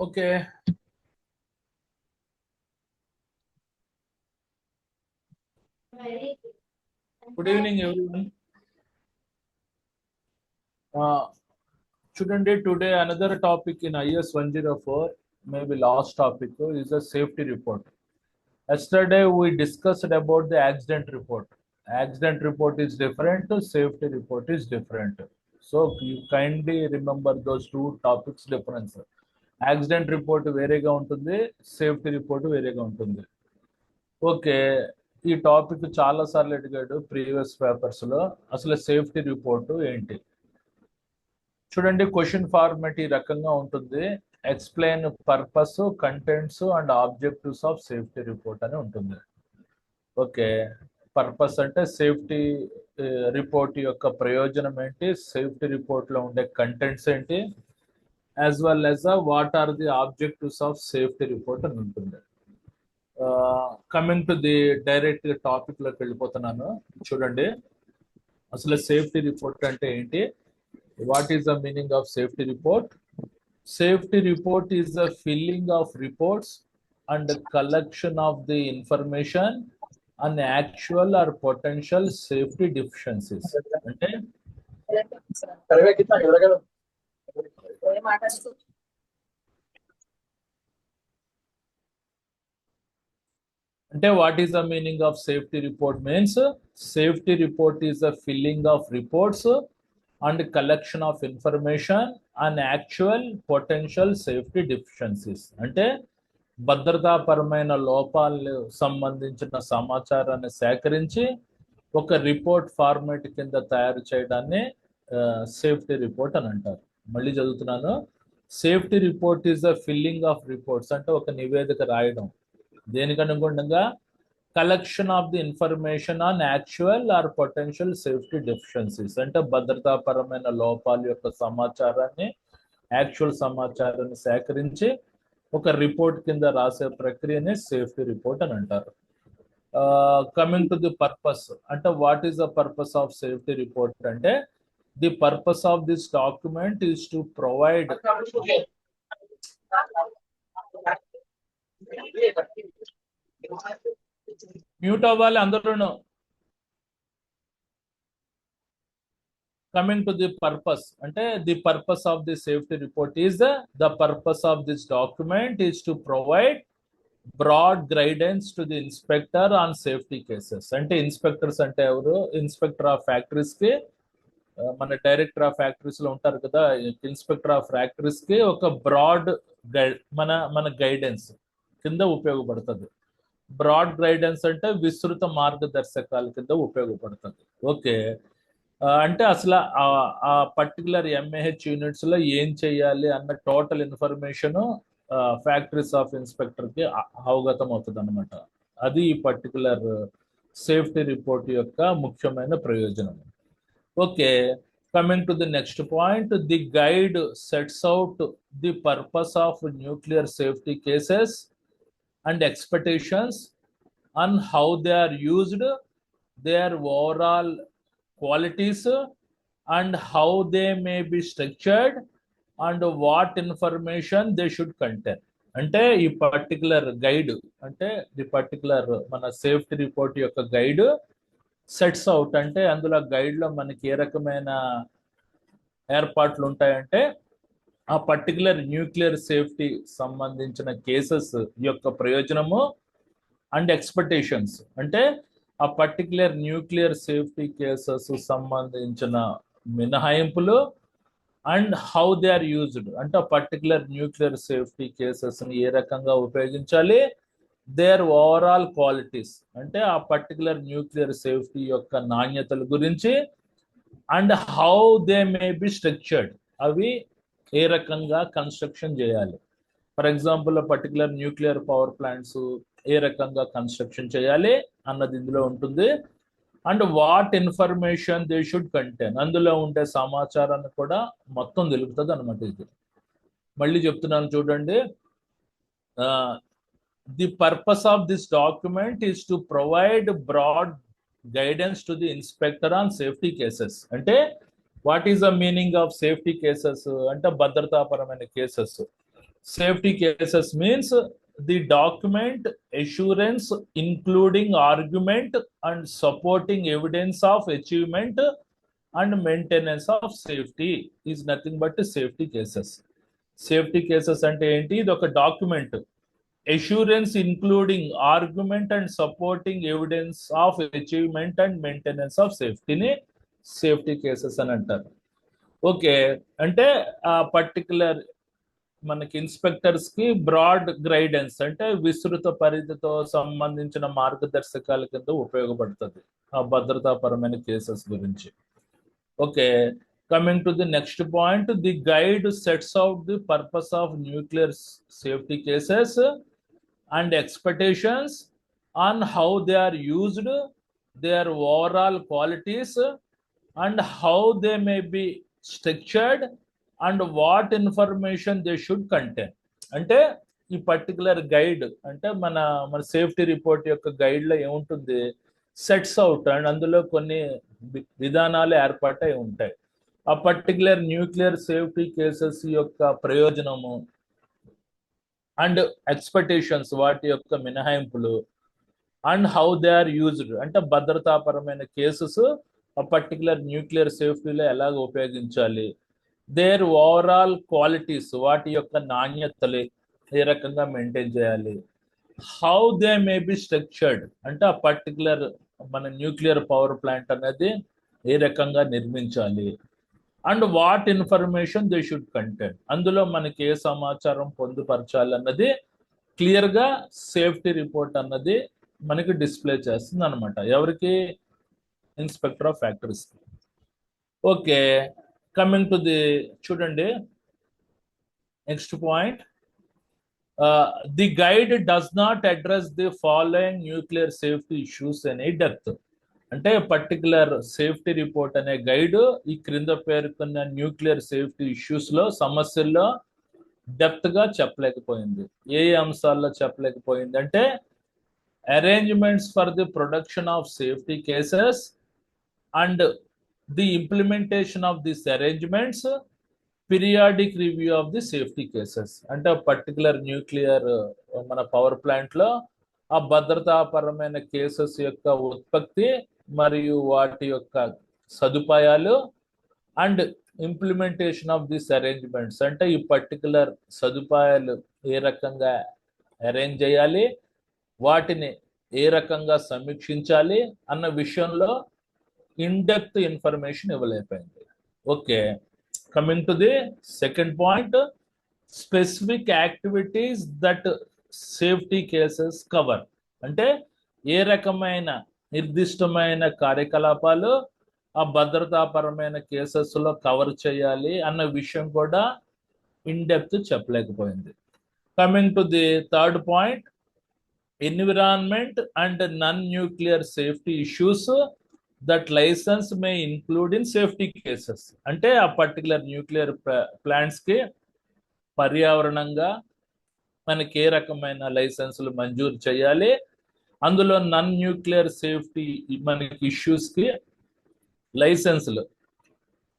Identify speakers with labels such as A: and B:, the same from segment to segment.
A: Okay. Good evening, everyone. Uh, today another topic in IS 104, maybe last topic, is a safety report. Yesterday we discussed about the accident report. Accident report is different, safety report is different. So you kindly remember those two topics difference. Accident report వేరేగా ఉంటుంది, safety report వేరేగా ఉంటుంది. Okay, ఈ topic చాలా సార్లు అడిగాడు previous papers లో. అసలు సేఫ్టీ రిపోర్ట్ ఏంటి చూడండి. క్వశ్చన్ ఫార్మాట్ ఈ రకంగా ఉంటుంది. Explain purpose, contents and objectives of safety report అని ఉంటుంది. ఓకే, పర్పస్ అంటే సేఫ్టీ రిపోర్ట్ యొక్క ప్రయోజనం ఏంటి, సేఫ్టీ రిపోర్ట్ లో ఉండే కంటెంట్స్ ఏంటి, as well as what are the objectives of safety report అని ఉంటుంది. Coming to the direct topic లోకి వెళ్ళిపోతున్నాను. చూడండి, అసలు సేఫ్టీ రిపోర్ట్ అంటే ఏంటి, what is the meaning of safety report. Safety report is the filling of reports and collection of the information and actual or potential safety deficiencies. అంటే what is the meaning of safety report means safety report is the filling of reports and collection of information and actual potential safety deficiencies. అంటే భద్రతాపరమైన లోపాలు సంబంధించిన సమాచారాన్ని సేకరించి ఒక report format కింద తయారు చేయడాన్ని సేఫ్టీ రిపోర్ట్ అని అంటారు. మళ్ళీ చదువుతున్నాను. Safety report is the filling of reports అంటే ఒక నివేదిక రాయడం. దేనికి అనుగుణంగా collection of the information on actual or potential safety deficiencies అంటే భద్రతాపరమైన లోపాల యొక్క సమాచారాన్ని, యాక్చువల్ సమాచారాన్ని సేకరించి ఒక రిపోర్ట్ కింద రాసే ప్రక్రియని సేఫ్టీ రిపోర్ట్ అని అంటారు. కమింగ్ టు ది పర్పస్ అంటే what is the purpose of safety report అంటే the purpose of this document is to provide mute అవ్వాలి అందరూ. కమింగ్ టు ది పర్పస్ అంటే the purpose of the safety report is the purpose of this document is to provide broad guidance to the inspector on safety cases. అంటే inspectors అంటే ఎవరు, inspector of factories కి, మన director of factories లో ఉంటారు కదా, inspector of factories కి ఒక బ్రాడ్ గైడ్ మన గైడెన్స్ కింద ఉపయోగపడుతుంది. బ్రాడ్ గైడెన్స్ అంటే విస్తృత మార్గదర్శకాల కింద ఉపయోగపడుతుంది. ఓకే, అంటే అసలు ఆ పర్టికులర్ ఎంఏహెచ్ యూనిట్స్ లో ఏం చేయాలి అన్న total information factories of inspector కి అవగతం అవుతుంది అనమాట. అది ఈ పర్టికులర్ సేఫ్టీ రిపోర్ట్ యొక్క ముఖ్యమైన ప్రయోజనం. Okay, coming to the next point, the guide sets out the purpose of nuclear safety cases and expectations on how they are used, their overall qualities and how they may be structured and what information they should contain. అంటే ఈ particular guide అంటే the particular మన safety report యొక్క guide sets out అంటే అందులో guide లో మనకి ఏ రకమైన ఏర్పాట్లు ఉంటాయంటే ఆ పర్టికులర్ న్యూక్లియర్ సేఫ్టీ సంబంధించిన కేసెస్ యొక్క ప్రయోజనము అండ్ ఎక్స్పెక్టేషన్స్ అంటే ఆ పర్టికులర్ న్యూక్లియర్ సేఫ్టీ కేసెస్ సంబంధించిన మినహాయింపులు and how they are used అంటే ఆ పర్టికులర్ న్యూక్లియర్ సేఫ్టీ కేసెస్ ని ఏ రకంగా ఉపయోగించాలి, దేర్ ఓవరాల్ క్వాలిటీస్ అంటే ఆ పర్టికులర్ న్యూక్లియర్ సేఫ్టీ యొక్క నాణ్యతల గురించి and how they may be structured అవి ఏ రకంగా కన్స్ట్రక్షన్ చేయాలి. For example particular nuclear power plants ఏ రకంగా కన్స్ట్రక్షన్ చేయాలి అన్నది ఇందులో ఉంటుంది. And what information they should contain అందులో ఉండే సమాచారాన్ని కూడా మొత్తం తెలుపుతుంది అనమాట. ఇది మళ్ళీ చెప్తున్నాను చూడండి. The purpose of this document is to provide broad guidance to the inspector on safety cases. అంటే what is the meaning of safety cases అంటే భద్రతాపరమైన cases. Safety cases means the document assurance including argument and supporting evidence of achievement and maintenance of safety is nothing but safety cases. Safety cases అంటే ఏంటి? ఇది ఒక document assurance including argument and supporting evidence of achievement and maintenance of safety ని safety cases అని అంటారు. Okay, అంటే ఆ particular మనకి ఇన్స్పెక్టర్స్ కి బ్రాడ్ గైడెన్స్ అంటే విస్తృత పరిధితో సంబంధించిన మార్గదర్శకాల కింద ఉపయోగపడుతుంది ఆ భద్రతాపరమైన కేసెస్ గురించి. Okay, coming to the next point, the guide sets out the purpose of nuclear safety cases and expectations on how they are used, their overall qualities, and how they may be structured, and what information they should contain. అంటే ఈ particular guide అంటే మన మన safety report యొక్క guide లో ఏముంటుంది? Sets out and అందులో కొన్ని విధానాలు ఏర్పాటై ఉంటాయి. ఆ పర్టికులర్ న్యూక్లియర్ సేఫ్టీ కేసెస్ యొక్క ప్రయోజనము అండ్ ఎక్స్పెక్టేషన్స్ వాటి యొక్క మినహాయింపులు and how they are used అంటే భద్రతాపరమైన కేసెస్ ఆ పర్టికులర్ న్యూక్లియర్ సేఫ్టీలో ఎలాగ ఉపయోగించాలి, దేర్ ఓవరాల్ క్వాలిటీస్ వాటి యొక్క నాణ్యతలు ఏ రకంగా మెయింటైన్ చేయాలి, how they may be structured అంటే ఆ పర్టికులర్ మన న్యూక్లియర్ పవర్ ప్లాంట్ అనేది ఏ రకంగా నిర్మించాలి, and what information they should contain అందులో మనకి ఏ సమాచారం పొందుపరచాలి అన్నది క్లియర్ గా సేఫ్టీ రిపోర్ట్ అన్నది మనకి డిస్ప్లే చేస్తుంది అనమాట. ఎవరికి? Inspector of factories. Okay, coming to the చూడండి next point, the guide does not address the following nuclear safety issues any depth. అంటే పర్టికులర్ సేఫ్టీ రిపోర్ట్ అనే గైడ్ ఈ క్రింద పేర్కొన్న న్యూక్లియర్ సేఫ్టీ ఇష్యూస్ లో సమస్యల్లో డెప్త్ గా చెప్పలేకపోయింది. ఏ అంశాల్లో చెప్పలేకపోయింది అంటే arrangements for the production of safety cases and the implementation of this arrangements, periodic review of the safety cases అంటే పర్టికులర్ న్యూక్లియర్ మన పవర్ ప్లాంట్ లో ఆ భద్రతాపరమైన కేసెస్ యొక్క ఉత్పత్తి మరియు వాటి యొక్క సదుపాయాలు and implementation of this arrangements అంటే ఈ పర్టికులర్ సదుపాయాలు ఏ రకంగా అరేంజ్ చేయాలి, వాటిని ఏ రకంగా సమీక్షించాలి అన్న విషయంలో ఇన్డెప్త్ ఇన్ఫర్మేషన్ ఇవ్వలేకపోయింది. Okay, coming to the second point, specific activities that safety cases cover అంటే ఏ రకమైన నిర్దిష్టమైన కార్యకలాపాలు ఆ భద్రతాపరమైన కేసెస్ లో కవర్ చేయాలి అన్న విషయం కూడా ఇన్ డెప్త్ చెప్పలేకపోయింది. Coming to the third point, environment and non nuclear safety issues that licence may include in safety cases అంటే ఆ పర్టికులర్ న్యూక్లియర్ ప్లాంట్స్ కి పర్యావరణంగా మనకి ఏ రకమైన లైసెన్సులు మంజూరు చేయాలి, అందులో నాన్ న్యూక్లియర్ సేఫ్టీ మనకి ఇష్యూస్ కి లైసెన్సులు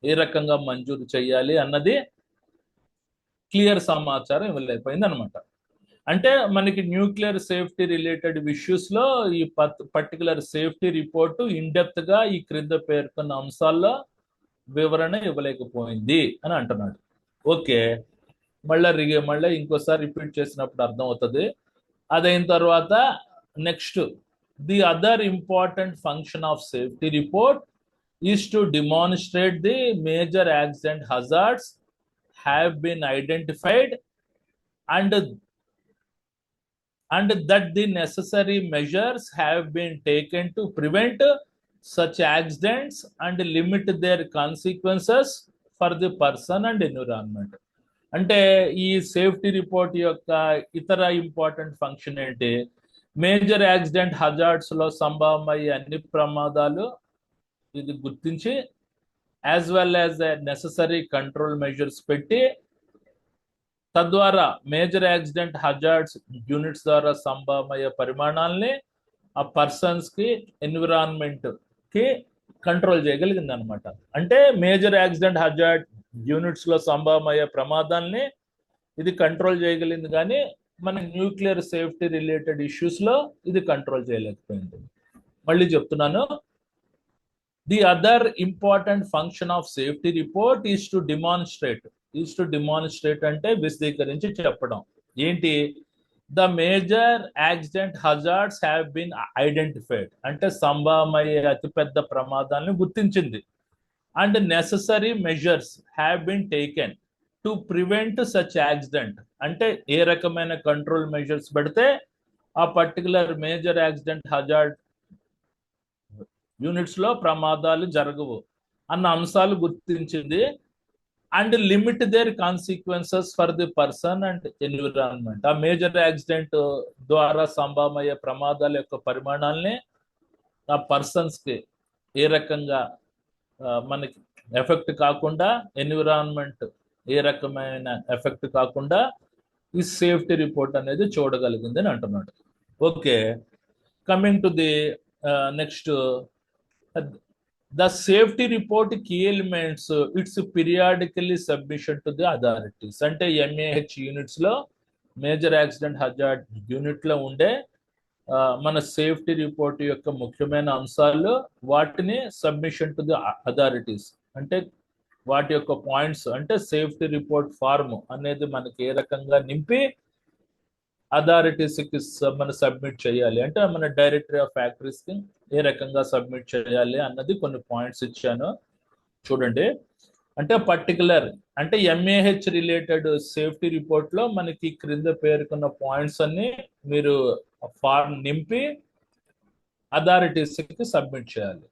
A: ఏ రకంగా మంజూరు చేయాలి అన్నది క్లియర్ సమాచారం ఇవ్వలేకపోయింది అనమాట. అంటే మనకి న్యూక్లియర్ సేఫ్టీ రిలేటెడ్ ఇష్యూస్ లో ఈ particular safety report in depth గా ఈ క్రింద పేర్కొన్న అంశాల్లో వివరణ ఇవ్వలేకపోయింది అని అంటున్నాడు. ఓకే, మళ్ళీ ఇంకోసారి రిపీట్ చేసినప్పుడు అర్థం అవుతుంది. అదైన తర్వాత next, the other important function of safety report is to demonstrate the major accident hazards have been identified and that the necessary measures have been taken to prevent such accidents and limit their consequences for the person and environment. అంటే ఈ safety report యొక్క ఇతర important function ఏంటి? Major accident hazards లో సంభవమయ్యే అన్ని ప్రమాదాలు ఇది గుర్తించి as well as necessary control measures పెట్టి తద్వారా మేజర్ యాక్సిడెంట్ హజార్డ్స్ యూనిట్స్ ద్వారా సంభవమయ్యే పరిమాణాలని ఆ పర్సన్స్ కి ఎన్విరాన్మెంట్ కి కంట్రోల్ చేయగలిగింది అనమాట. అంటే మేజర్ యాక్సిడెంట్ హజార్డ్ యూనిట్స్ లో సంభవమయ్యే ప్రమాదాలని ఇది కంట్రోల్ చేయగలిగింది, కానీ మన న్యూక్లియర్ సేఫ్టీ రిలేటెడ్ ఇష్యూస్ లో ఇది కంట్రోల్ చేయలేకపోయింది. మళ్ళీ చెప్తున్నాను, the other important function of safety report is to demonstrate అంటే విశదీకరించి చెప్పడం. ఏంటి? The major accident hazards have been identified అంటే సంభవమయ్యే అతిపెద్ద ప్రమాదాలను గుర్తించింది. And necessary measures have been taken to prevent such accident అంటే ఏ రకమైన కంట్రోల్ మెజర్స్ పెడితే ఆ particular major accident hazard units లో ప్రమాదాలు జరగవు అన్న అంశాలు గుర్తించింది. And limit their consequences for the person and environment. ఆ మేజర్ యాక్సిడెంట్ ద్వారా సంభవమయ్యే ప్రమాదాల యొక్క పరిమాణాలని ఆ పర్సన్స్ కి ఏ రకంగా మనకి ఎఫెక్ట్ కాకుండా, ఎన్విరాన్మెంట్ ఏ రకమైన ఎఫెక్ట్ కాకుండా ఈ సేఫ్టీ రిపోర్ట్ అనేది చూడగలిగింది అని అంటున్నాడు. Okay, coming to the next, the safety report key elements, it's periodically submission to the authorities. అంటే MAH యూనిట్స్ లో మేజర్ యాక్సిడెంట్ హజార్డ్ యూనిట్ లో ఉండే మన సేఫ్టీ రిపోర్ట్ యొక్క ముఖ్యమైన అంశాలు వాటిని సబ్మిషన్ టు ది అథారిటీస్ అంటే వాటి యొక్క పాయింట్స్ అంటే సేఫ్టీ రిపోర్ట్ ఫార్మ్ అనేది మనకి ఏ రకంగా నింపి అథారిటీస్కి మనం సబ్మిట్ చేయాలి అంటే మన డైరెక్టరీ ఆఫ్ ఫ్యాక్టరీస్కి ఏ రకంగా సబ్మిట్ చేయాలి అన్నది కొన్ని పాయింట్స్ ఇచ్చాను చూడండి. అంటే పర్టికులర్ అంటే MAH రిలేటెడ్ సేఫ్టీ రిపోర్ట్ లో మనకి క్రింద పేర్కొన్న పాయింట్స్ అన్ని మీరు ఫార్మ్ నింపి అథారిటీస్కి సబ్మిట్ చేయాలి.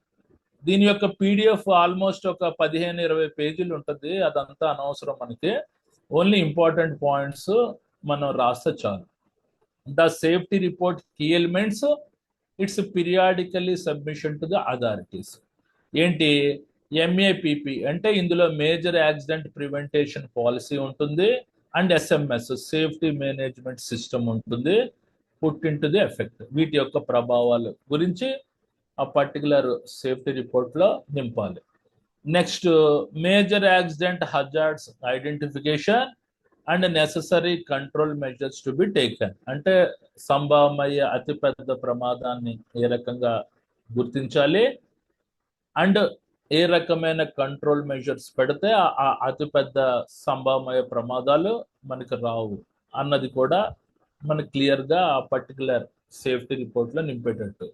A: దీని యొక్క PDF ఆల్మోస్ట్ ఒక 15-20 పేజీలు ఉంటుంది. అదంతా అనవసరం మనకి, ఓన్లీ ఇంపార్టెంట్ పాయింట్స్ మనం రాస్తే చాలు. The safety report key elements, it's periodically submission to the authorities. ఏంటి? MAPP అంటే ఇందులో మేజర్ యాక్సిడెంట్ ప్రివెంటేషన్ పాలసీ ఉంటుంది and SMS safety management system ఉంటుంది. Put in to the effect వీటి యొక్క ప్రభావాలు గురించి ఆ పర్టికులర్ సేఫ్టీ రిపోర్ట్ లో నింపాలి. Next, major accident hazards identification and necessary control measures to be taken అంటే సంభవమయ్యే అతిపెద్ద ప్రమాదాన్ని ఏ రకంగా గుర్తించాలి అండ్ ఏ రకమైన కంట్రోల్ మెజర్స్ పెడితే ఆ అతిపెద్ద సంభవమయ్యే ప్రమాదాలు మనకి రావు అన్నది కూడా మనకి క్లియర్ గా ఆ పర్టికులర్ సేఫ్టీ రిపోర్ట్ లో నింపేటట్టు.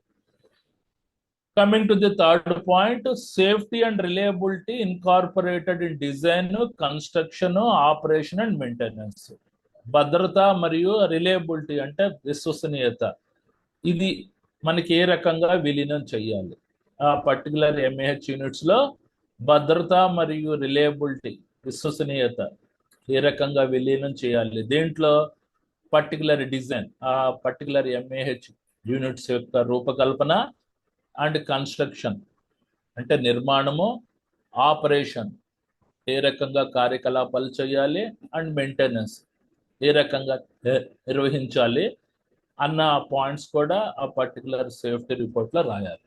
A: Coming to the third point, safety and reliability incorporated in design, construction, operation and maintenance. భద్రత మరియు రిలయబిలిటీ అంటే విశ్వసనీయత, ఇది మనకి ఏ రకంగా విలీనం చేయాలి ఆ పర్టికులర్ MAH యూనిట్స్ లో భద్రత మరియు రిలయబిలిటీ విశ్వసనీయత ఏ రకంగా విలీనం చేయాలి. దేంట్లో? పర్టికులర్ డిజైన్, ఆ పర్టికులర్ MAH యూనిట్స్ యొక్క రూపకల్పన అండ్ కన్స్ట్రక్షన్ అంటే నిర్మాణము, ఆపరేషన్ ఏ రకంగా కార్యకలాపాలు చేయాలి అండ్ మెయింటెనెన్స్ ఏ రకంగా నిర్వహించాలి అన్న పాయింట్స్ కూడా ఆ పర్టికులర్ సేఫ్టీ రిపోర్ట్ లో రాయాలి.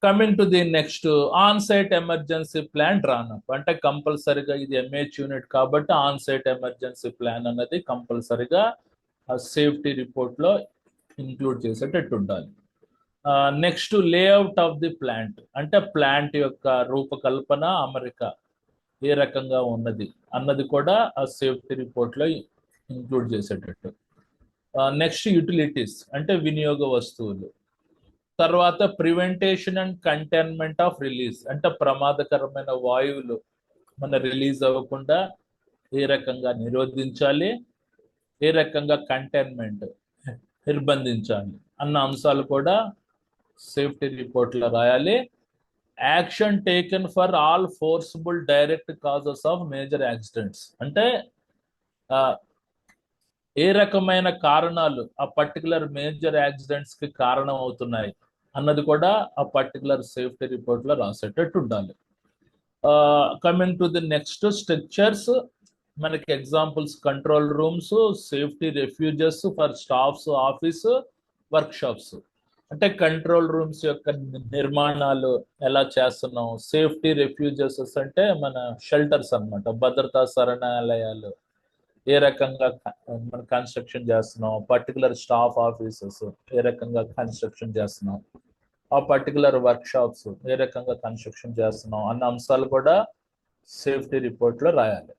A: Coming to the next, on site emergency plan drawn up అంటే కంపల్సరిగా ఇది MAH యూనిట్ కాబట్టి ఆన్ సైట్ ఎమర్జెన్సీ ప్లాన్ అన్నది కంపల్సరిగా ఆ సేఫ్టీ రిపోర్ట్ లో ఇంక్లూడ్ చేసేటట్టు ఉండాలి. Next, layout of the plant అంటే ప్లాంట్ యొక్క రూపకల్పన అమరిక ఏ రకంగా ఉన్నది అన్నది కూడా ఆ సేఫ్టీ రిపోర్ట్ లో ఇంక్లూడ్ చేసేటట్టు. నెక్స్ట్, యూటిలిటీస్ అంటే వినియోగ వస్తువులు. తర్వాత prevention and containment of release అంటే ప్రమాదకరమైన వాయువులు మన రిలీజ్ అవ్వకుండా ఏ రకంగా నిరోధించాలి, ఏ రకంగా కంటైన్మెంట్ నిర్బంధించాలి అన్న అంశాలు కూడా సేఫ్టీ రిపోర్ట్ లో రాయాలి. Action taken for all forcible direct causes of major accidents అంటే ఏ రకమైన కారణాలు ఆ పర్టికులర్ మేజర్ యాక్సిడెంట్స్ కి కారణం అవుతున్నాయి అన్నది కూడా ఆ పర్టికులర్ సేఫ్టీ రిపోర్ట్ లో రాసేటట్టు ఉండాలి. Coming to the next, structures మనకి examples control rooms, safety refuges for staffs, office, work shops అంటే కంట్రోల్ రూమ్స్ యొక్క నిర్మాణాలు ఎలా చేస్తున్నాం. సేఫ్టీ రెఫ్యూజెస్ అంటే మన షెల్టర్స్ అన్నమాట, భద్రతా శరణాలయాలు ఏ రకంగా మనం కన్స్ట్రక్షన్ చేస్తున్నాం, పర్టికులర్ స్టాఫ్ ఆఫీసెస్ ఏ రకంగా కన్స్ట్రక్షన్ చేస్తున్నాం, ఆ పర్టికులర్ వర్క్ షాప్స్ ఏ రకంగా కన్స్ట్రక్షన్ చేస్తున్నాం అన్న అంశాలు కూడా సేఫ్టీ రిపోర్ట్లో రాయాలి.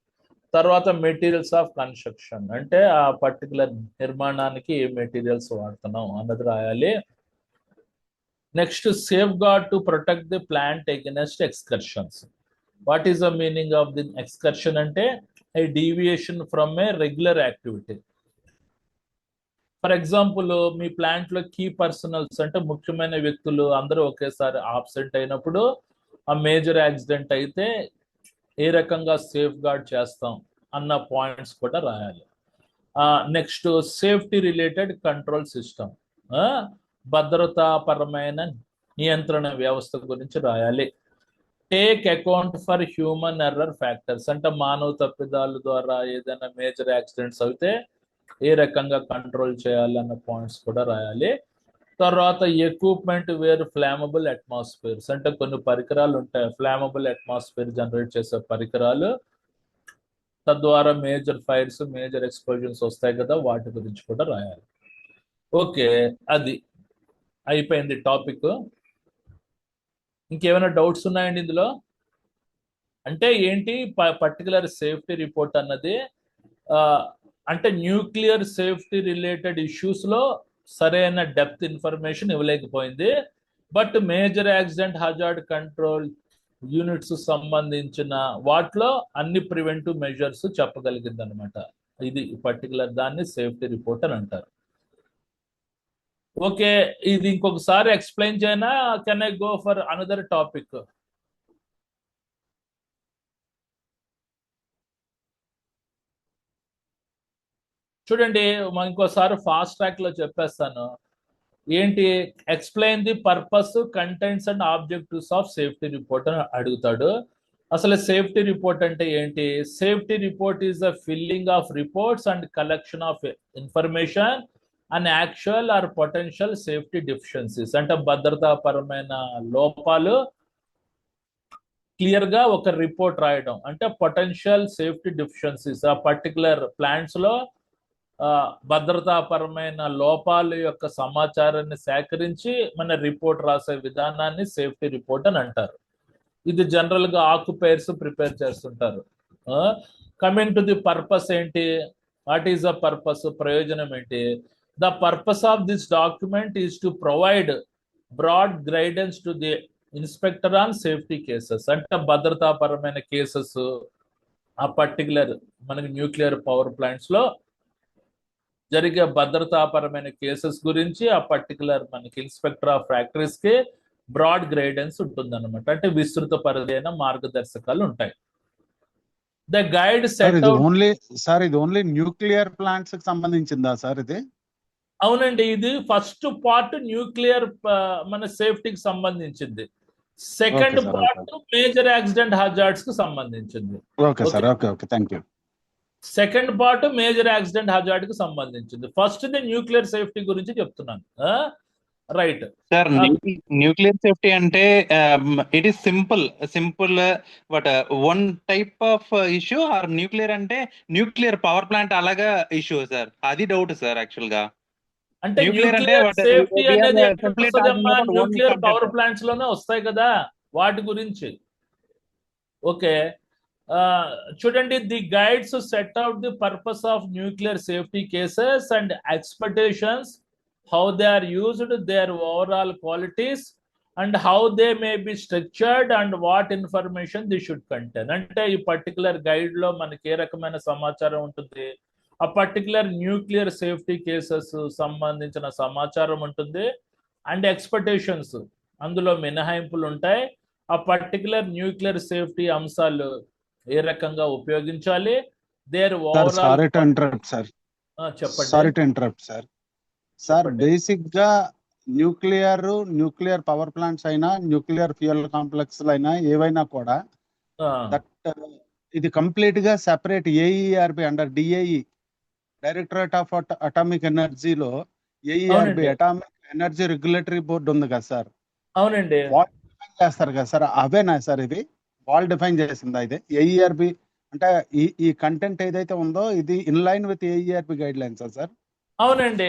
A: తర్వాత మెటీరియల్స్ ఆఫ్ కన్స్ట్రక్షన్ అంటే ఆ పర్టికులర్ నిర్మాణానికి ఏ మెటీరియల్స్ వాడుతున్నాం అన్నది రాయాలి. Next safeguard to protect the plant against excursions. What is the meaning of the excursion అంటే a deviation from a regular activity. For example మీ ప్లాంట్ లో కీ పర్సనల్స్ అంటే ముఖ్యమైన వ్యక్తులు అందరూ ఒకేసారి ఆబ్సెంట్ అయినప్పుడు ఆ మేజర్ యాక్సిడెంట్ అయితే ఏ రకంగా సేఫ్ గార్డ్ చేస్తాం అన్న పాయింట్స్ కూడా రాయాలి. Next safety related control system, భద్రతాపరమైన నియంత్రణ వ్యవస్థ గురించి రాయాలి. Take account for human error factors అంటే మానవ తప్పిదాల ద్వారా ఏదైనా మేజర్ యాక్సిడెంట్స్ అయితే ఏ రకంగా కంట్రోల్ చేయాలి అన్న పాయింట్స్ కూడా రాయాలి. తర్వాత ఎక్విప్మెంట్ వేర్ ఫ్లామబుల్ అట్మాస్ఫియర్స్ అంటే కొన్ని పరికరాలు ఉంటాయి, ఫ్లామబుల్ అట్మాస్ఫియర్ జనరేట్ చేసే పరికరాలు, తద్వారా మేజర్ ఫైర్స్ మేజర్ ఎక్స్ప్లోజన్స్ వస్తాయి కదా, వాటి గురించి కూడా రాయాలి. ఓకే, అది అయిపోయింది టాపిక్. ఇంకేమైనా డౌట్స్ ఉన్నాయండి ఇందులో? అంటే ఏంటి పర్టికులర్ సేఫ్టీ రిపోర్ట్ అన్నది అంటే న్యూక్లియర్ సేఫ్టీ రిలేటెడ్ ఇష్యూస్ లో సరైన డెప్త్ ఇన్ఫర్మేషన్ ఇవ్వలేకపోయింది, but major accident hazard control units సంబంధించిన వాటిలో అన్ని ప్రివెంటివ్ మెజర్స్ చెప్పగలిగింది అనమాట. ఇది పర్టికులర్ దాన్ని సేఫ్టీ రిపోర్ట్ అని అంటారు. ఓకే, ఇది ఇంకొకసారి ఎక్స్ప్లెయిన్ చేయనా, can I go for another topic? చూడండి, ఇంకోసారి ఫాస్ట్ ట్రాక్ లో చెప్పేస్తాను. ఏంటి, explain the purpose, contents and objectives of safety report అని అడుగుతాడు. అసలు సేఫ్టీ రిపోర్ట్ అంటే ఏంటి? Safety report is the filling of reports and collection of information and actual or potential safety deficiencies అంటే భద్రతాపరమైన లోపాలు క్లియర్ గా ఒక రిపోర్ట్ రాయడం, అంటే పొటెన్షియల్ సేఫ్టీ డెఫిషియన్సీస్ ఆ పర్టికులర్ ప్లాంట్స్ లో భద్రతాపరమైన లోపాల యొక్క సమాచారాన్ని సేకరించి మన రిపోర్ట్ రాసే విధానాన్ని సేఫ్టీ రిపోర్ట్ అని అంటారు. ఇది జనరల్ గా ఆక్యుపైర్స్ ప్రిపేర్ చేస్తుంటారు. కమింగ్ టు ది పర్పస్ ఏంటి, వాట్ ఈస్ ద పర్పస్, ప్రయోజనం ఏంటి? The purpose of this document is to provide broad guidance to the inspector on safety cases అంటే భద్రతాపరమైన కేసెస్ ఆ పర్టికులర్ మనకి న్యూక్లియర్ పవర్ ప్లాంట్స్ లో జరిగే భద్రతాపరమైన కేసెస్ గురించి ఆ పర్టికులర్ మనకి ఇన్స్పెక్టర్ ఆఫ్ ఫ్యాక్టరీస్ కి బ్రాడ్ గైడెన్స్ ఉంటుంది అనమాట, అంటే విస్తృత పరిధైన మార్గదర్శకాలు ఉంటాయి. ద గైడ్ సెట్
B: ఇది ఓన్లీ న్యూక్లియర్ ప్లాంట్స్ కి సంబంధించిందా సార్ ఇది?
A: అవునండి, ఇది ఫస్ట్ పార్ట్ న్యూక్లియర్ మన సేఫ్టీకి సంబంధించింది, second part major accident hazards కి సంబంధించింది. Second part major accident hazard కి సంబంధించింది. ఫస్ట్ ది న్యూక్లియర్ సేఫ్టీ గురించి చెప్తున్నాను. రైట్
C: సార్, న్యూక్లియర్ సేఫ్టీ అంటే it is simple but one type of issue or nuclear అంటే న్యూక్లియర్ పవర్ ప్లాంట్ అలాగా issue sir, అది డౌట్ సార్ యాక్చువల్ గా.
A: అంటే న్యూక్లియర్ సేఫ్టీ అనేది న్యూక్లియర్ పవర్ ప్లాంట్స్ లోనే వస్తాయి కదా, వాటి గురించి. ఓకే, చూడండి, the guides set out the purpose of nuclear safety cases and expectations, how they are used, their overall qualities, and how they may be structured and what information they should contain. అంటే ఈ particular guide లో మనకి ఏ రకమైన సమాచారం ఉంటుంది, ఆ particular nuclear safety cases సంబంధించిన సమాచారం ఉంటుంది, అండ్ ఎక్స్పెక్టేషన్స్ అందులో మినహాయింపులు ఉంటాయి, ఆ పర్టికులర్ న్యూక్లియర్ సేఫ్టీ అంశాలు ఏ రకంగా ఉపయోగించాలి, దేర్ ఓవరాల్.
B: చెప్పండి సార్, బేసిక్ గా న్యూక్లియర్ పవర్ ప్లాంట్స్ అయినా న్యూక్లియర్ ఫ్యూయల్ కాంప్లెక్స్ అయినా ఏవైనా కూడా ఇది కంప్లీట్ గా separate AERB under DIE directorate of atomic ఎనర్జీలో AERB atomic energy regulatory board ఉంది కదా సార్.
A: అవునండి,
B: వాళ్ళు డిఫైన్ చేస్తారు కదా సార్, అవేనా సార్ ఇవి? వాళ్ళు డిఫైన్ చేసిందా ఇది? ఏఈఆర్బి అంటే ఈ కంటెంట్ ఏదైతే ఉందో ఇది in line with AERP guidelines sir?
A: అవునండి,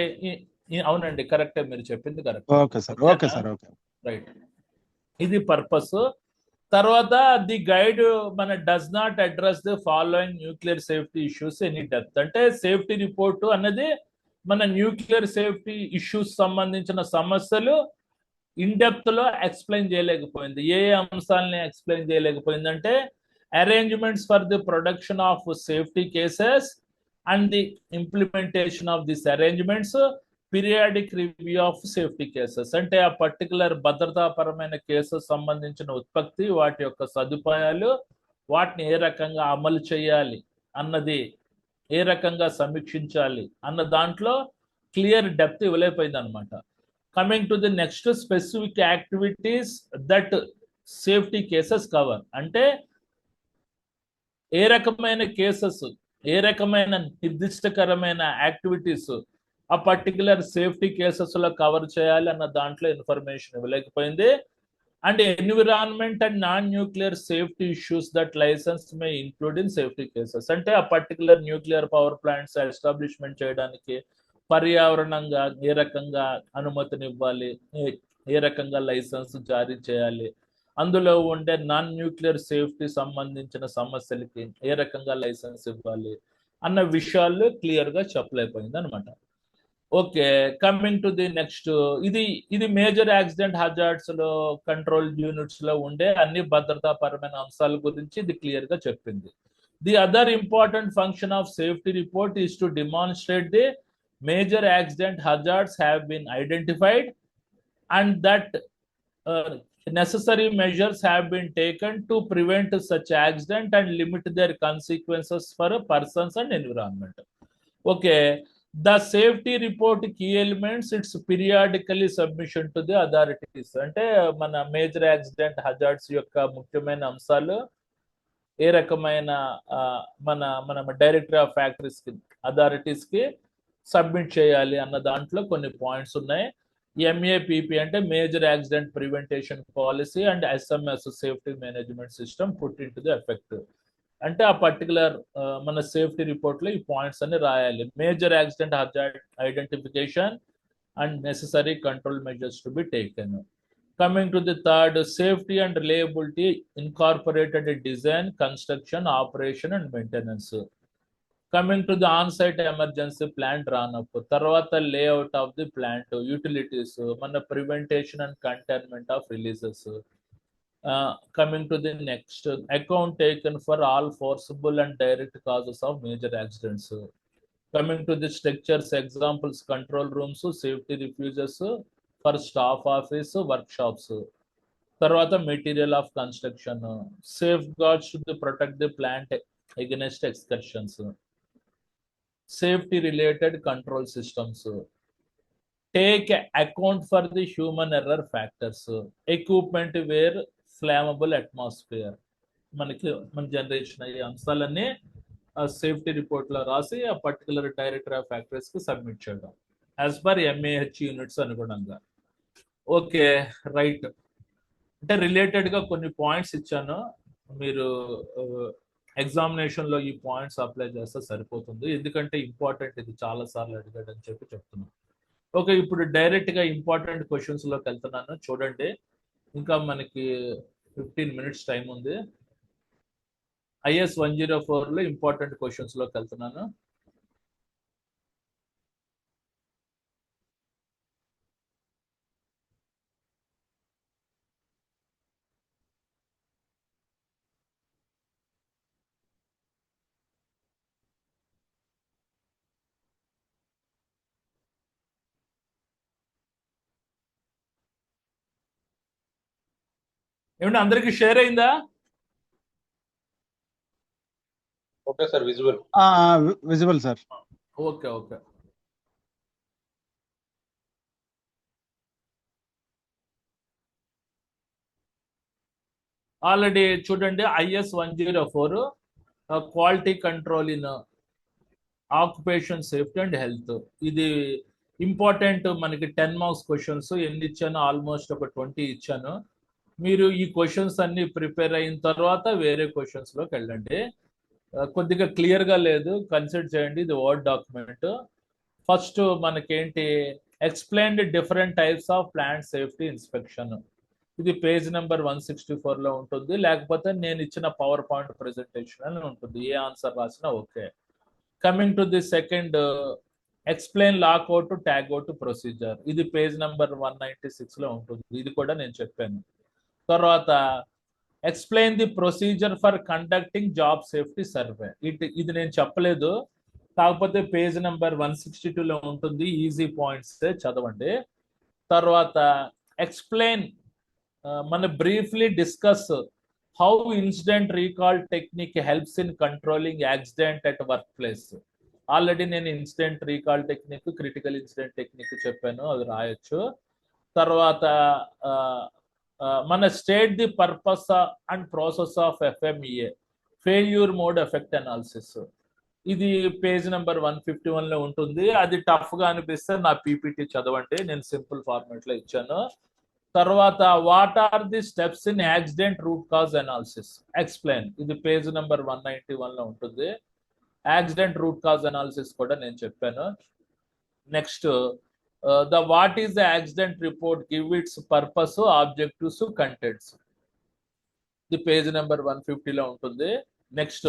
A: అవునండి, కరెక్టే, మీరు చెప్పింది correct.
B: Okay sir, okay sir, okay.
A: Right, ఇది పర్పస్. తర్వాత ది గైడ్ మన does not address the following nuclear safety issues any depth. అంటే సేఫ్టీ రిపోర్ట్ అనేది మన న్యూక్లియర్ సేఫ్టీ ఇష్యూస్ సంబంధించిన సమస్యలు ఇన్ డెప్త్ లో ఎక్స్ప్లెయిన్ చేయలేకపోయింది. ఏ అంశాలని ఎక్స్ప్లెయిన్ చేయలేకపోయింది అంటే arrangements for the production of safety cases and the implementation of this arrangements, periodic review of safety cases. అంటే ఆ పర్టికులర్ భద్రతాపరమైన కేసెస్ సంబంధించిన ఉత్పత్తి, వాటి యొక్క సదుపాయాలు, వాటిని ఏ రకంగా అమలు చేయాలి అన్నది, ఏ రకంగా సమీక్షించాలి అన్న దాంట్లో క్లియర్ డెప్త్ ఇవ్వలేకపోయింది అనమాట. Coming to the next, specific activities that safety cases cover. అంటే ఏ రకమైన కేసెస్, ఏ రకమైన నిర్దిష్టకరమైన యాక్టివిటీస్ ఆ పర్టికులర్ సేఫ్టీ కేసెస్ లో కవర్ చేయాలి అన్న దాంట్లో ఇన్ఫర్మేషన్ ఇవ్వలేకపోయింది. And environment and non nuclear safety issues that licence may include in safety cases. అంటే ఆ particular nuclear power plants establishment చేయడానికి పర్యావరణంగా ఏ రకంగా అనుమతిని ఇవ్వాలి, ఏ రకంగా లైసెన్స్ జారీ చేయాలి, అందులో ఉండే నాన్ న్యూక్లియర్ సేఫ్టీ సంబంధించిన సమస్యలకి ఏ రకంగా లైసెన్స్ ఇవ్వాలి అన్న విషయాలు క్లియర్ గా చెప్పలేకపోయింది అనమాట. Okay, coming to the next, ఇది మేజర్ యాక్సిడెంట్ హజార్డ్స్ లో కంట్రోల్ యూనిట్స్ లో ఉండే అన్ని భద్రతాపరమైన అంశాల గురించి ఇది క్లియర్ గా చెప్పింది. The other important function of safety report is to demonstrate the major accident hazards have been identified and that necessary measures have been taken to prevent such accident and limit their consequences for persons and environment. Okay, the safety report key elements, it's periodically submission to the authorities. అంటే మన major accident hazards యొక్క ముఖ్యమైన అంశాలు ఏ రకమైన మన director of factories కి, authorities కి submit చేయాలి అన్న దాంట్లో కొన్ని పాయింట్స్ ఉన్నాయి. MAPP అంటే major accident prevention policy and SMS safety management system put in to the effect. అంటే ఆ పర్టికులర్ మన సేఫ్టీ రిపోర్ట్ లో ఈ పాయింట్స్ అన్ని రాయాలి. Major accident hazard identification and necessary control measures to be taken. Coming to the third, safety and reliability incorporated design, construction, operation and maintenance. Coming to the on site emergency plant drawn up, తర్వాత layout of the plant, utilities, మన prevention and containment of releases. Coming to the next, account taken for all foreseeable and direct causes of major accidents. Coming to the structures examples, control rooms, safety refuges for staff office, work shops. తర్వాత material of construction, safeguards to protect the plant against excursions, safety related control systems, take account for the human error factors, equipment where flammable atmosphere. మనకి మన generation అయ్యే అంశాలన్నీ safety report లో రాసి ఆ particular director of factories కి submit చేయడం as per MAH units అనుగుణంగా. ఓకే, రైట్, అంటే రిలేటెడ్ గా కొన్ని పాయింట్స్ ఇచ్చాను, మీరు ఎగ్జామినేషన్ లో ఈ పాయింట్స్ అప్లై చేస్తే సరిపోతుంది, ఎందుకంటే ఇంపార్టెంట్, ఇది చాలా సార్లు అడిగాడు అని చెప్పి చెప్తున్నాను. ఓకే, ఇప్పుడు డైరెక్ట్ గా ఇంపార్టెంట్ క్వశ్చన్స్ లోకి వెళ్తున్నాను. చూడండి, ఇంకా మనకి 15 minutes టైం ఉంది. IS 104 లో ఇంపార్టెంట్ క్వశ్చన్స్ లోకి వెళ్తున్నాను. ఏమంటే అందరికి షేర్ అయిందా?
C: Okay sir, visual
B: visible sir.
A: Okay, okay, already చూడండి, IS 104 quality control in occupation safety and health. ఇది ఇంపార్టెంట్, మనకి 10 marks క్వశ్చన్స్. ఎన్ని ఇచ్చాను? ఆల్మోస్ట్ ఒక 20 ఇచ్చాను. మీరు ఈ క్వశ్చన్స్ అన్ని ప్రిపేర్ అయిన తర్వాత వేరే క్వశ్చన్స్ లోకి వెళ్ళండి. కొద్దిగా క్లియర్గా లేదు, కన్సిడర్ చేయండి. ఇది వర్డ్ డాక్యుమెంట్. ఫస్ట్ మనకేంటి, explained different types of plant safety inspection. ఇది పేజ్ నెంబర్ 164లో ఉంటుంది, లేకపోతే నేను ఇచ్చిన పవర్ పాయింట్ ప్రెజెంటేషన్ అని ఉంటుంది. ఏ ఆన్సర్ రాసినా okay. Coming to the second, explain lockout tagout procedure. ఇది పేజ్ నెంబర్ 196లో ఉంటుంది. ఇది కూడా నేను చెప్పాను. తర్వాత explain the procedure for conducting job safety survey. ఇది నేను చెప్పలేదు, కాకపోతే పేజ్ నెంబర్ 162లో ఉంటుంది. ఈజీ పాయింట్స్ చదవండి. తర్వాత ఎక్స్ప్లెయిన్, మన briefly discuss how incident recall technique helps in controlling accident at work place. Already నేను incident recall technique, critical incident technique చెప్పాను, అది రాయొచ్చు. తర్వాత మన state the purpose and process of FMEA, failure mode effect analysis. ఇది page number 151లో ఉంటుంది. అది tough గా అనిపిస్తే నా పీపీటీ చదవండి, నేను సింపుల్ ఫార్మాట్ లో ఇచ్చాను. తర్వాత what are the steps in accident root cause analysis, explain. ఇది పేజ్ నెంబర్ 191లో ఉంటుంది. యాక్సిడెంట్ రూట్ కాజ్ అనాలిసిస్ కూడా నేను చెప్పాను. Next, the what is the accident report, give its purpose, objectives, contents. The page number 150లో ఉంటుంది. Next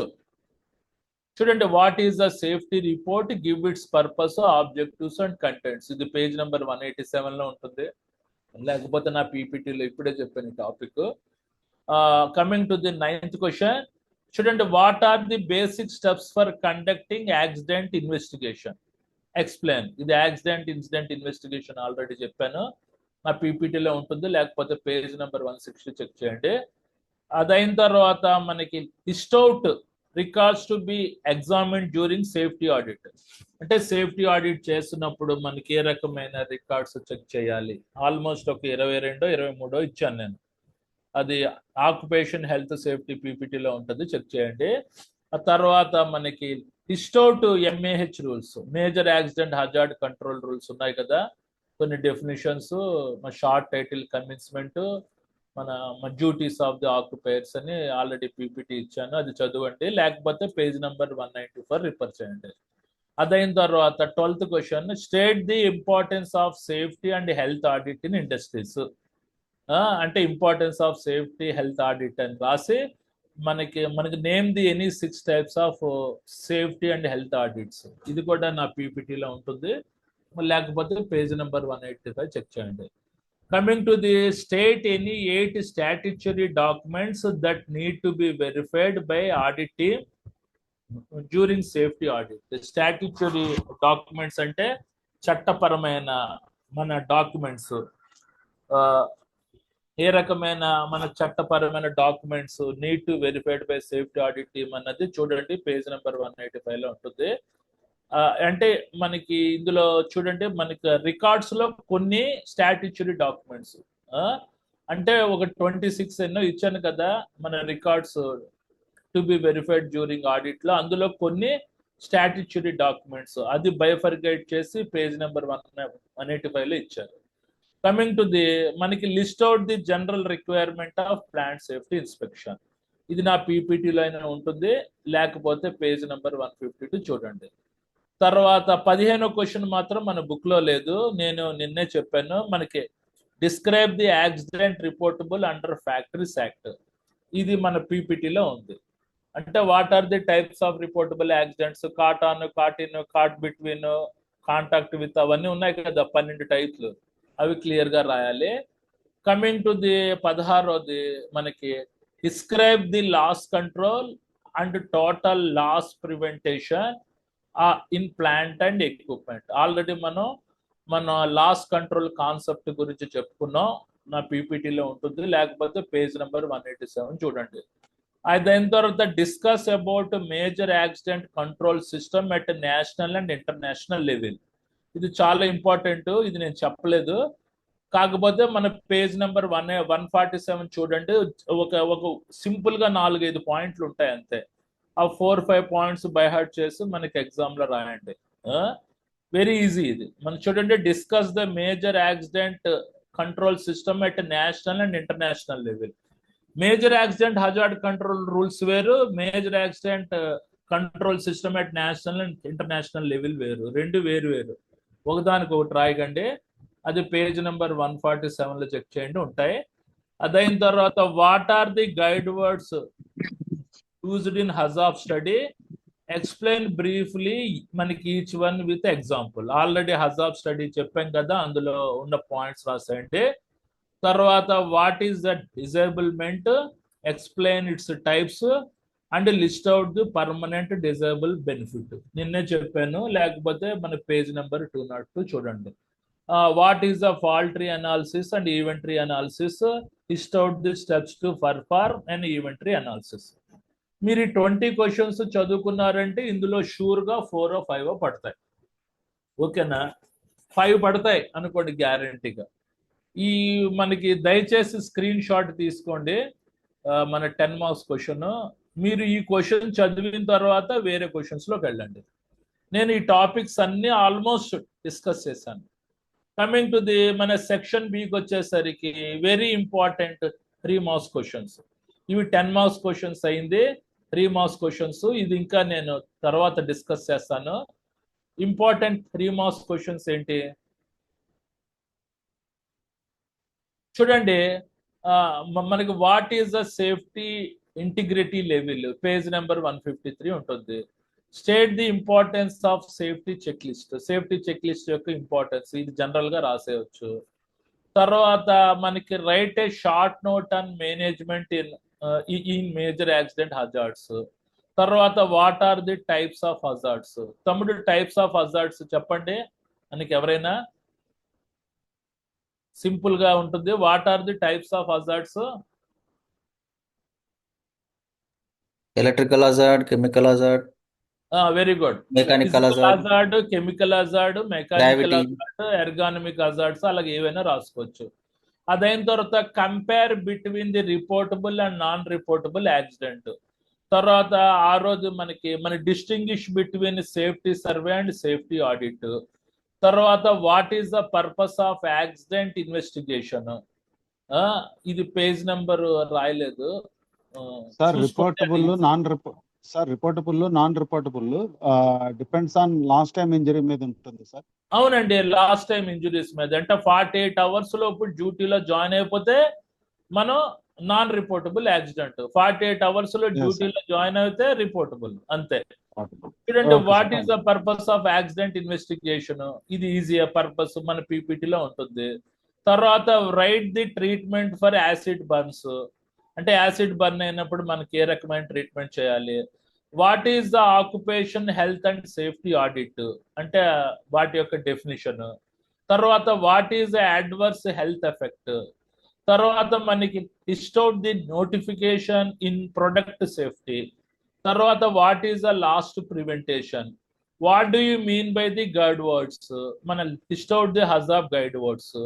A: చూడండి, what is the safety report, give its purpose, objectives and contents. ఇది page number 187లో ఉంటుంది, లేకపోతే నా పీపీటీలో ఇప్పుడే చెప్పాను topic. Coming to the 9th question, చూడండి, what are the basic steps for conducting accident investigation, explain. ఇది యాక్సిడెంట్ ఇన్సిడెంట్ ఇన్వెస్టిగేషన్ ఆల్రెడీ చెప్పాను, నా పీపీటీలో ఉంటుంది, లేకపోతే పేజ్ నెంబర్ 160 చెక్ చేయండి. అదైన తర్వాత మనకి list out records to be examined during safety audit. అంటే సేఫ్టీ ఆడిట్ చేస్తున్నప్పుడు మనకి ఏ రకమైన రికార్డ్స్ చెక్ చేయాలి. ఆల్మోస్ట్ ఒక 22-23 ఇచ్చాను నేను. అది ఆక్యుపేషన్ హెల్త్ సేఫ్టీ పీపీటీలో ఉంటుంది, చెక్ చేయండి. ఆ తర్వాత మనకి list out MAH rules, major accident hazard control rules ఉన్నాయి కదా, కొన్ని డెఫినిషన్స్, మన షార్ట్ టైటిల్ కన్విన్స్మెంట్, మన డ్యూటీస్ ఆఫ్ ది ఆక్యుపైర్స్ అని ఆల్రెడీ పీపీటీ ఇచ్చాను, అది చదవండి. లేకపోతే పేజ్ నెంబర్ 194 రిఫర్ చేయండి. అదైన తర్వాత 12th question, state the importance of safety and health audit in industries. అంటే importance of safety health audit అని రాసి మనకి name the any 6 types of safety and health audits. ఇది కూడా నా పీపీటీలో ఉంటుంది, లేకపోతే పేజ్ నెంబర్ 185 చెక్ చేయండి. Coming to the state any 8 statutory documents that need to be verified by audit team during safety audit. Statutory documents అంటే చట్టపరమైన మన డాక్యుమెంట్స్. ఏ రకమైన మన చట్టపరమైన documents need to verified by safety audit team అన్నది చూడండి, page number 185లో ఉంటుంది. అంటే మనకి ఇందులో చూడండి, మనకి రికార్డ్స్ లో కొన్ని స్టాట్యుటరీ డాక్యుమెంట్స్, అంటే ఒక 26 ఎన్నో ఇచ్చాను కదా మన records to be verified during audit లో. అందులో కొన్ని స్టాట్యుటరీ డాక్యుమెంట్స్, అది బైఫర్గేట్ చేసి పేజ్ నెంబర్ 185లో ఇచ్చారు. కమింగ్ టు ది మనకి list out the general requirement of plant safety inspection. ఇది నా పీపీటీలో అయినా ఉంటుంది, లేకపోతే పేజ్ నెంబర్ 152 చూడండి. తర్వాత 15వ క్వశ్చన్ మాత్రం మన బుక్ లో లేదు, నేను నిన్నే చెప్పాను. మనకి describe the accident reportable under factories act. ఇది మన పీపీటీలో ఉంది. అంటే what are the types of reportable accidents, caught on, caught in, caught between, contact with, అవన్నీ ఉన్నాయి కదా 12 టైప్లు, అవి క్లియర్ గా రాయాలి. కమింగ్ టు ది 16వది మనకి describe the loss control and total loss prevention in plant and equipment. Already మన loss control concept గురించి చెప్పుకున్నాం, నా పీపీటీలో ఉంటుంది, లేకపోతే పేజ్ నెంబర్ 187 చూడండి. దాని తర్వాత discuss about major accident control system at national and international level. ఇది చాలా ఇంపార్టెంట్, ఇది నేను చెప్పలేదు, కాకపోతే మన పేజ్ నెంబర్ 147 చూడండి. ఒక సింపుల్ గా 4-5 పాయింట్లు ఉంటాయి అంతే. ఆ 4-5 పాయింట్స్ బై హార్ట్ చేసి మనకి ఎగ్జామ్ లో రాయండి, వెరీ ఈజీ. ఇది మనం చూడండి, discuss the major accident control system at national and international level. Major accident hazard control rules వేరు, major accident control system at national and international level వేరు, రెండు వేరు వేరు. ఒకదానికి ఒకటి రాయకండి. అది పేజ్ నెంబర్ 147 లో చెక్ చేయండి, ఉంటాయి. అదైన తర్వాత what are the guide words used in hazop study, explain briefly మనకి each one with example. Already hazop study చెప్పాం కదా, అందులో ఉన్న పాయింట్స్ రాసేయండి. తర్వాత what is the disablement, explain its types and list out the permanent disable benefit. నిన్నే చెప్పాను, లేకపోతే మన పేజ్ నెంబర్ 202 చూడండి. What is the fault tree analysis and event tree analysis, list out the steps to perform and event tree analysis. మీరు ఈ 20 questions చదువుకున్నారంటే ఇందులో షూర్గా 4 or 5 పడతాయి. ఓకేనా? 5 పడతాయి అనుకోండి గ్యారంటీగా. ఈ మనకి దయచేసి స్క్రీన్ షాట్ తీసుకోండి. మన 10 మార్క్స్ క్వశ్చన్. మీరు ఈ క్వశ్చన్ చదివిన తర్వాత వేరే క్వశ్చన్స్లోకి వెళ్ళండి. నేను ఈ టాపిక్స్ అన్ని ఆల్మోస్ట్ డిస్కస్ చేశాను. కమింగ్ టు ది మన సెక్షన్ బికి వచ్చేసరికి వెరీ ఇంపార్టెంట్ 3 మార్క్స్ క్వశ్చన్స్. ఇవి 10 మార్క్స్ క్వశ్చన్స్ అయింది, 3 మార్క్స్ క్వశ్చన్స్. ఇది ఇంకా నేను తర్వాత డిస్కస్ చేస్తాను. ఇంపార్టెంట్ 3 మార్క్స్ క్వశ్చన్స్ ఏంటి చూడండి. మనకి what is the safety integrity level, page number 153 ఉంటుంది. State the importance of safety check list, safety check list యొక్క ఇంపార్టెన్స్, ఇది జనరల్ గా రాసేయచ్చు. తర్వాత మనకి write a short note on management in major accident hazards. తర్వాత what are the types of hazards. తమ్ముడు types of hazards చెప్పండి మనకి ఎవరైనా, సింపుల్ గా ఉంటుంది. What are the types of hazards?
D: Electrical hazard, chemical hazard,
A: very good.
D: Mechanical
A: hazard, chemical hazard, mechanical
D: Gravity.
A: Hazard, ergonomic hazards, అలాగే ఏవైనా రాసుకోవచ్చు. అదైన తర్వాత compare between the reportable and non reportable accident. తర్వాత ఆ రోజు మన distinguish between safety survey and safety audit. తర్వాత what is the purpose of accident investigation. ఇది పేజ్ నెంబర్ రాయలేదు.
B: Sir reportable non reportable depends on lost time injury మీద ఉంటుంది sir.
A: అవునండి, లాస్ట్ టైం ఇంజురీస్ మీద. అంటే 48 hours లోపు డ్యూటీలో జాయిన్ అయిపోతే మనం నాన్ రిపోర్టబుల్ యాక్సిడెంట్, 48 hours లో డ్యూటీలో జాయిన్ అయితే రిపోర్టబుల్, అంతే. చూడండి, what is the purpose of accident investigation, ఇది ఈజీ పర్పస్ మన పీపీటీలో ఉంటుంది. తర్వాత write the treatment for acid burns, అంటే యాసిడ్ బర్న్ అయినప్పుడు మనకి ఏ రకమైన ట్రీట్మెంట్ చేయాలి. What is the occupation health and safety audit, అంటే వాటి యొక్క డెఫినిషన్. తర్వాత what is the adverse health effect. తర్వాత మనకి list out the notification in product safety. తర్వాత what is the lost prevention. What do you mean by the guide words, మన list out the hazop guide words.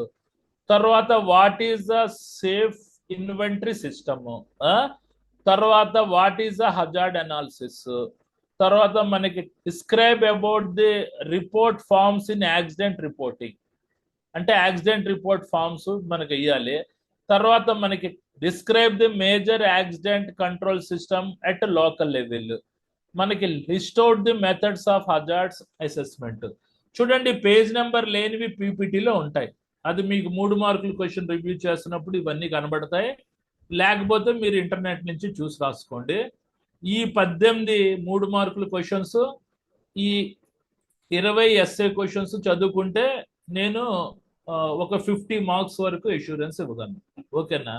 A: తర్వాత what is the safe inventory system. తర్వాత what is the hazard analysis. తర్వాత మనకి describe about the report forms in accident reporting, అంటే accident report forms మనకి ఇవ్వాలి. తర్వాత మనకి describe the major accident control system at local level. మనకి list out the methods of hazards assessment. చూడండి, page number లేనివి పీపీటీలో ఉంటాయి. అది మీకు 3 మార్కులు క్వశ్చన్ రివ్యూ చేస్తున్నప్పుడు ఇవన్నీ కనబడతాయి. లేకపోతే మీరు ఇంటర్నెట్ నుంచి చూసి రాసుకోండి. ఈ 18 3 మార్కులు క్వశ్చన్స్, ఈ 20 ఎస్ఏ క్వశ్చన్స్ చదువుకుంటే నేను ఒక 50 మార్క్స్ వరకు ఎష్యూరెన్స్ ఇవ్వగలను. ఓకేనా?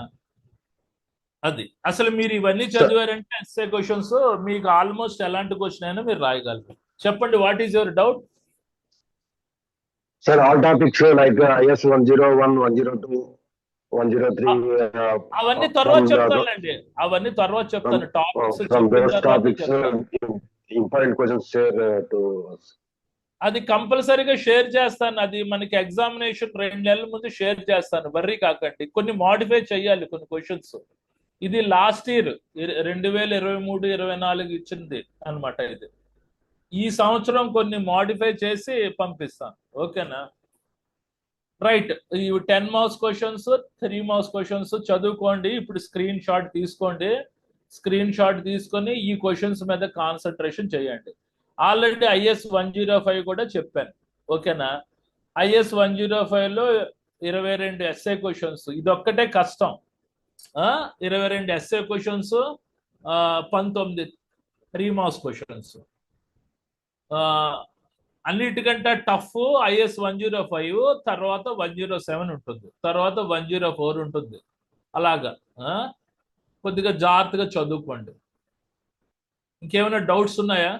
A: అది అసలు మీరు ఇవన్నీ చదివారంటే ఎస్ఏ క్వశ్చన్స్ మీకు ఆల్మోస్ట్ ఎలాంటి క్వశ్చన్ అయినా మీరు రాయగలరు. చెప్పండి, what is your doubt?
E: Sir, all topics like IS 101, 102, 103.
A: అవన్నీ తర్వాత చెప్తానండి, అవన్నీ తర్వాత చెప్తాను.
E: From those topics, important questions share to us.
A: అది కంపల్సరీగా షేర్ చేస్తాను. అది మనకి ఎగ్జామినేషన్ 2 నెలల ముందు షేర్ చేస్తాను, వర్రీ కాకండి. కొన్ని మాడిఫై చేయాలి కొన్ని క్వశ్చన్స్. ఇది లాస్ట్ ఇయర్ 2023-24 ఇచ్చింది అనమాట. ఇది ఈ సంవత్సరం కొన్ని మాడిఫై చేసి పంపిస్తాను. ఓకేనా? రైట్, ఇవి 10 మార్క్స్ క్వశ్చన్స్, 3 మార్క్స్ క్వశ్చన్స్ చదువుకోండి. ఇప్పుడు స్క్రీన్ షాట్ తీసుకోండి. స్క్రీన్ షాట్ తీసుకొని ఈ క్వశ్చన్స్ మీద కాన్సన్ట్రేషన్ చేయండి. ఆల్రెడీ IS 105 కూడా చెప్పాను, ఓకేనా? IS 105లో 22 ఎస్ఏ క్వశ్చన్స్, ఇదొక్కటే కష్టం. 22 ఎస్ఏ క్వశ్చన్స్, 19 3 మార్క్స్ క్వశ్చన్స్. అన్నిటికంటే టఫ్ IS 105, తర్వాత 107 ఉంటుంది, తర్వాత 104 ఉంటుంది. అలాగా కొద్దిగా జాగ్రత్తగా చదువుకోండి. ఇంకేమైనా డౌట్స్ ఉన్నాయా?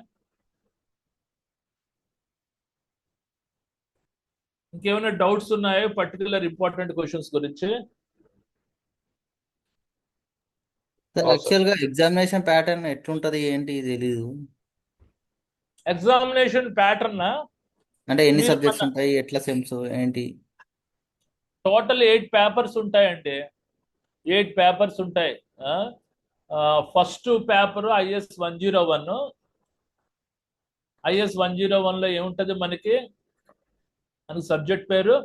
A: ఇంకేమైనా డౌట్స్ ఉన్నాయా పర్టికులర్ ఇంపార్టెంట్ క్వశ్చన్స్ గురించి?
D: యాక్చువల్ గా ఎగ్జామినేషన్ ప్యాటర్న్ ఎట్లుంటది ఏంటి తెలీదు.
A: ఎగ్జామినేషన్ ప్యాటర్న్
D: అంటే ఎన్ని
A: మీరు
D: సబ్జెక్ట్స్ ఉంటాయి, ఎట్లా సెమ్స్ ఏంటి?
A: టోటల్ 8 పేపర్స్ ఉంటాయండి. 8 పేపర్స్ ఉంటాయి. First paper IS 101. IS 101లో ఏముంటది మనకి సబ్జెక్ట్ పేరు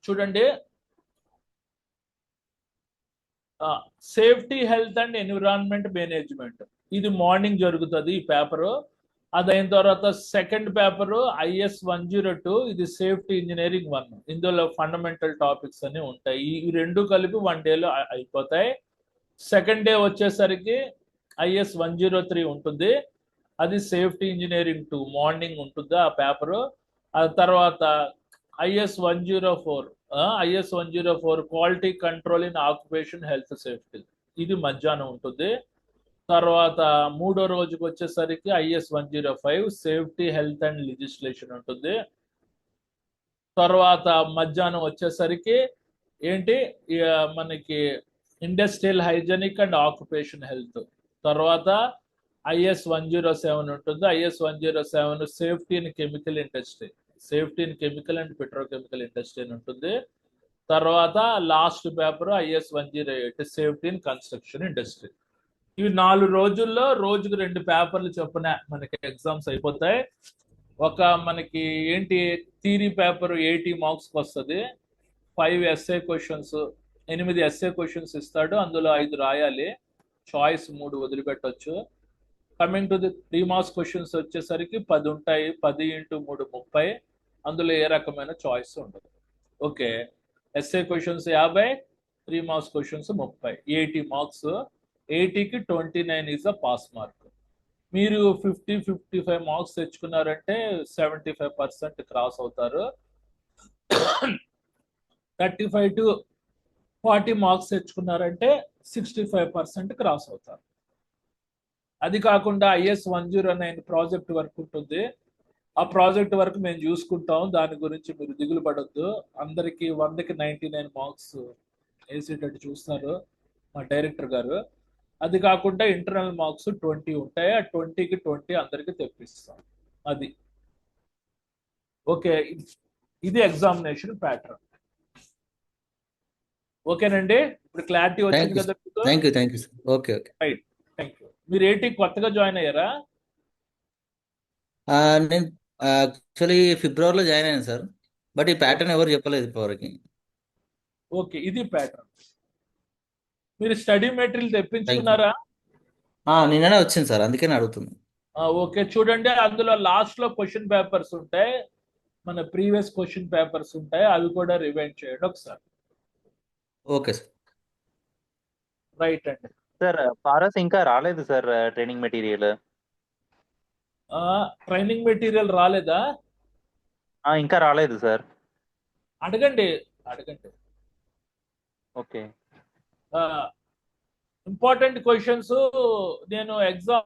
A: చూడండి, safety, health and environment management. ఇది మార్నింగ్ జరుగుతుంది ఈ పేపరు. అదైన తర్వాత సెకండ్ పేపరు IS 102, ఇది సేఫ్టీ ఇంజనీరింగ్ 1. ఇందులో ఫండమెంటల్ టాపిక్స్ అన్ని ఉంటాయి. ఈ రెండు కలిపి 1 డేలో అయిపోతాయి. సెకండ్ డే వచ్చేసరికి IS 103 ఉంటుంది, అది సేఫ్టీ ఇంజనీరింగ్ 2 మార్నింగ్ ఉంటుంది ఆ పేపరు. ఆ తర్వాత IS 104, IS 104 quality control in occupation health safety, ఇది మధ్యాహ్నం ఉంటుంది. తర్వాత మూడో రోజుకి వచ్చేసరికి IS 105 safety health and legislation ఉంటుంది. తర్వాత మధ్యాహ్నం వచ్చేసరికి ఏంటి మనకి industrial hygienic and occupation health. తర్వాత IS 107 ఉంటుంది. IS 107 safety in chemical industry, safety in chemical and petrochemical industry అని ఉంటుంది. తర్వాత last paper IS 108 safety in construction industry. ఇవి 4 రోజుల్లో రోజుకు 2 పేపర్లు చొప్పున మనకి ఎగ్జామ్స్ అయిపోతాయి. ఒక మనకి ఏంటి థియరీ పేపర్ 80 మార్క్స్కి వస్తుంది. 5 ఎస్ఏ క్వశ్చన్స్, 8 ఎస్ఏ క్వశ్చన్స్ ఇస్తాడు, అందులో 5 రాయాలి, చాయిస్ 3 వదిలిపెట్టవచ్చు. Coming to the 3 marks questions వచ్చేసరికి 10 ఉంటాయి, 10 × 3 30, అందులో ఏ రకమైన చాయిస్ ఉండదు. Okay, SA questions 50, 3 marks questions 30, 80 marks. 80కి 29 ఈజ్ అ పాస్ మార్క్. మీరు 50-55 మార్క్స్ తెచ్చుకున్నారంటే 75% క్రాస్ అవుతారు. 35 to 40 మార్క్స్ తెచ్చుకున్నారంటే 65% క్రాస్ అవుతారు. అది కాకుండా IS 109 ప్రాజెక్ట్ వర్క్ ఉంటుంది. ఆ ప్రాజెక్ట్ వర్క్ మేము చూసుకుంటాం, దాని గురించి మీరు దిగులు పడొద్దు. అందరికి 100కి 99 మార్క్స్ వేసేటట్టు చూస్తారు మా డైరెక్టర్ గారు. అది కాకుండా ఇంటర్నల్ మార్క్స్ 20 ఉంటాయి, ఆ 20కి 20 అందరికి తెప్పిస్తాం. అది ఓకే, ఇది ఎగ్జామినేషన్ ప్యాటర్న్. ఓకేనండి, ఇప్పుడు క్లారిటీ వచ్చింది కదా మీకు?
D: Thank you sir. Okay.
A: Right, thank you. మీరు ఏంటి కొత్తగా జాయిన్ అయ్యారా?
D: నేను యాక్చువల్లీ ఫిబ్రవరిలో జాయిన్ అయ్యాను సార్, బట్ ఈ ప్యాటర్న్ ఎవరు చెప్పలేదు ఇప్పటివరకు.
A: ఓకే, ఇది ప్యాటర్న్. మీరు స్టడీ మెటీరియల్ తెప్పించుకున్నారా?
D: నిన్ననే వచ్చింది సార్, అందుకని అడుగుతుంది.
A: ఓకే, చూడండి, అందులో లాస్ట్ లో క్వశ్చన్ పేపర్స్ ఉంటాయి, మన ప్రీవియస్ క్వశ్చన్ పేపర్స్ ఉంటాయి, అవి కూడా రివైండ్ చేయండి ఒకసారి.
D: Okay sir.
A: రైట్ అండి.
C: సార్ పారస్ ఇంకా రాలేదు sir training material.
A: Training material రాలేదా?
C: ఇంకా రాలేదు సార్.
A: అడగండి.
C: ఓకే.
A: ఇంపార్టెంట్ క్వశ్చన్స్ నేను ఎగ్జామ్